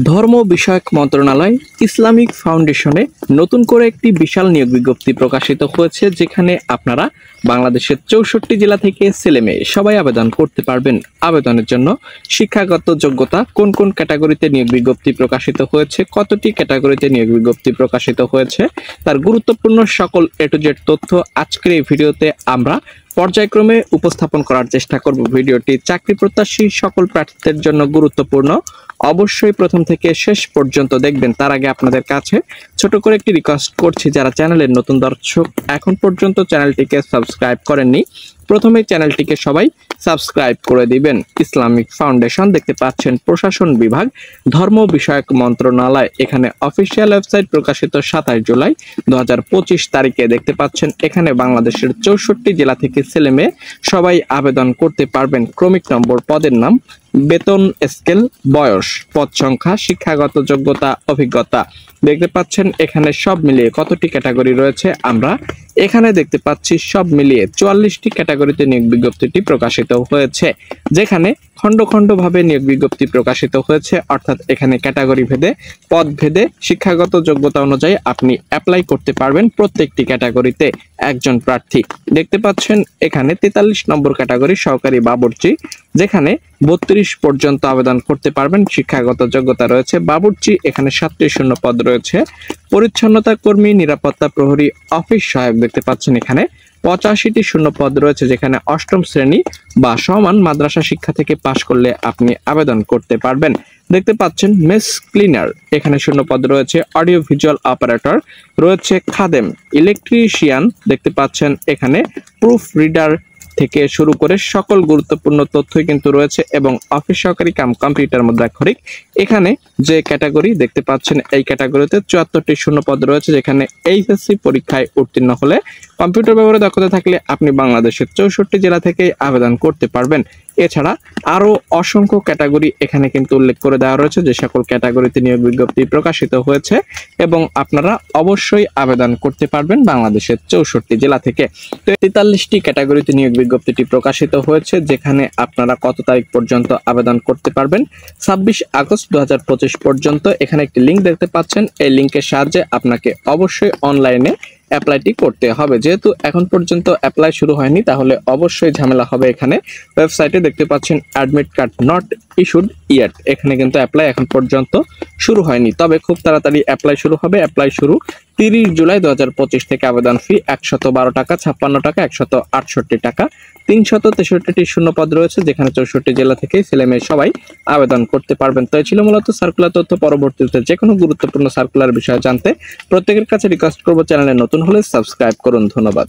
ধর্ম বিষয়ক মন্ত্রণালয় ইসলামিক ফাউন্ডেশনে নতুন করে একটি বিশাল নিয়োগ বিজ্ঞপ্তি প্রকাশিত হয়েছে, যেখানে আপনারা বাংলাদেশের 64 জেলা থেকে ছেলেমেয়ে সবাই আবেদন করতে পারবেন। আবেদনের জন্য শিক্ষাগত যোগ্যতা, কোন কোন ক্যাটাগরিতে নিয়োগ বিজ্ঞপ্তি প্রকাশিত হয়েছে, কতটি ক্যাটাগরিতে নিয়োগ বিজ্ঞপ্তি প্রকাশিত হয়েছে, তার গুরুত্বপূর্ণ সকল A to Z তথ্য আজকের এই ভিডিওতে আমরা পর্যায়ক্রমে উপস্থাপন করার চেষ্টা করব। ভিডিওটি চাকরি প্রত্যাশী সকল প্রার্থীদের জন্য গুরুত্বপূর্ণ, অবশ্যই প্রথম থেকে শেষ পর্যন্ত দেখবেন। তার আগে আপনাদের কাছে ছোট করে একটি রিকোয়েস্ট করছি, যারা চ্যানেলের নতুন দর্শক এখন পর্যন্ত চ্যানেলটিকে সাবস্ক্রাইব করেননি, প্রথমে চ্যানেলটিকে সবাই সাবস্ক্রাইব করে দিবেন। ইসলামিক ফাউন্ডেশন দেখতে পাচ্ছেন প্রশাসন বিভাগ, ধর্ম বিষয়ক মন্ত্রণালয়, এখানে অফিসিয়াল ওয়েবসাইট প্রকাশিত 27 জুলাই 2025 তারিখে দেখতে পাচ্ছেন। এখানে বাংলাদেশের 64 জেলা থেকে ছেলে মেয়ে সবাই আবেদন করতে পারবেন। ক্রমিক নম্বর, পদের নাম, বেতন স্কেল, বয়স, পদ সংখ্যা, শিক্ষাগত যোগ্যতা, অভিজ্ঞতা দেখতে পাচ্ছেন। এখানে সব মিলিয়ে কতটি ক্যাটাগরি রয়েছে আমরা এখানে দেখতে পাচ্ছি। সব মিলিয়ে 44টি ক্যাটাগরিতে নিয়োগ বিজ্ঞপ্তিটি প্রকাশিত হয়েছে, যেখানে খণ্ড খণ্ড ভাবে নিয়োগ বিজ্ঞপ্তি প্রকাশিত হয়েছে, অর্থাৎ এখানে ক্যাটাগরি ভেদে, পদ ভেদে, শিক্ষাগত যোগ্যতা অনুযায়ী আপনি অ্যাপ্লাই করতে পারবেন প্রত্যেকটি ক্যাটাগরিতে একজন প্রার্থী। দেখতে পাচ্ছেন এখানে 43 নম্বর ক্যাটাগরি সহকারী বাবুর্চি, যেখানে 32 পর্যন্ত আবেদন করতে পারবেন। শিক্ষাগত যোগ্যতা রয়েছে বাবুর্চি, এখানে 7টি শূন্য পদ রয়েছে। পরিচ্ছন্নতা কর্মী, নিরাপত্তা প্রহরী, অফিস সহায়ক দেখতে পাচ্ছেন এখানে 85টি শূন্য পদ রয়েছে, যেখানে 8ম শ্রেণী বা সমান মাদ্রাসা শিক্ষা থেকে পাশ করলে আপনি আবেদন করতে পারবেন। দেখতে পাচ্ছেন মেস ক্লিনার, এখানে শূন্য পদ রয়েছে। অডিও ভিজুয়াল অপারেটর রয়েছে। খাদেম, ইলেকট্রিশিয়ান দেখতে পাচ্ছেন এখানে প্রুফ রিডার থেকে শুরু করে সকল গুরুত্বপূর্ণ তথ্যই কিন্তু রয়েছে। এবং অফিস সহকারী কাম কম্পিউটার মুদ্রাক্ষরিক, এখানে যে ক্যাটাগরি দেখতে পাচ্ছেন এই ক্যাটাগরিতে 74টি শূন্য পদ রয়েছে, যেখানে এইচএসসি পরীক্ষায় উত্তীর্ণ হলে, কম্পিউটার ব্যবহারে দক্ষতা থাকলে আপনি বাংলাদেশের 64 জেলা থেকেই আবেদন করতে পারবেন। এছাড়া আরো অসংখ্য ক্যাটাগরি এখানে কিন্তু উল্লেখ করে দেওয়া রয়েছে, যে সকল ক্যাটাগরিতে নিয়োগ বিজ্ঞপ্তি প্রকাশিত হয়েছে, এবং আপনারা অবশ্যই আবেদন করতে পারবেন বাংলাদেশের 64 জেলা থেকে। তো 43টি ক্যাটাগরিতে নিয়োগ বিজ্ঞপ্তিটি প্রকাশিত হয়েছে, যেখানে আপনারা কত তারিখ পর্যন্ত আবেদন করতে পারবেন, 26 আগস্ট 2025 পর্যন্ত। এখানে একটি লিঙ্ক দেখতে পাচ্ছেন, এই লিঙ্কের সাহায্যে আপনাকে অবশ্যই অনলাইনে অ্যাপ্লাইটি করতে হবে। যেহেতু এখন পর্যন্ত অ্যাপ্লাই শুরু হয়নি, তাহলে অবশ্যই ঝামেলা হবে। এখানে ওয়েবসাইটে দেখতে পাচ্ছেন admit card not issued yet, এখানে কিন্তু অ্যাপ্লাই এখন পর্যন্ত শুরু হয়নি, তবে খুব তাড়াতাড়ি অ্যাপ্লাই শুরু হবে। অ্যাপ্লাই শুরু 30 জুলাই 2025 থেকে। আবেদন ফি 112 টাকা, 56 টাকা, 168 টাকা। 363টি শূন্য পদ রয়েছে, যেখানে 64 জেলা থেকে ছেলে মেয়ে সবাই আবেদন করতে পারবেন। তো এই ছিল মূলত সার্কুলার তথ্য। পরবর্তীতে যে কোনো গুরুত্বপূর্ণ সার্কুলার বিষয়ে জানতে প্রত্যেকের কাছে রিকোয়েস্ট করবো, চ্যানেলে নতুন হলে সাবস্ক্রাইব করুন। ধন্যবাদ।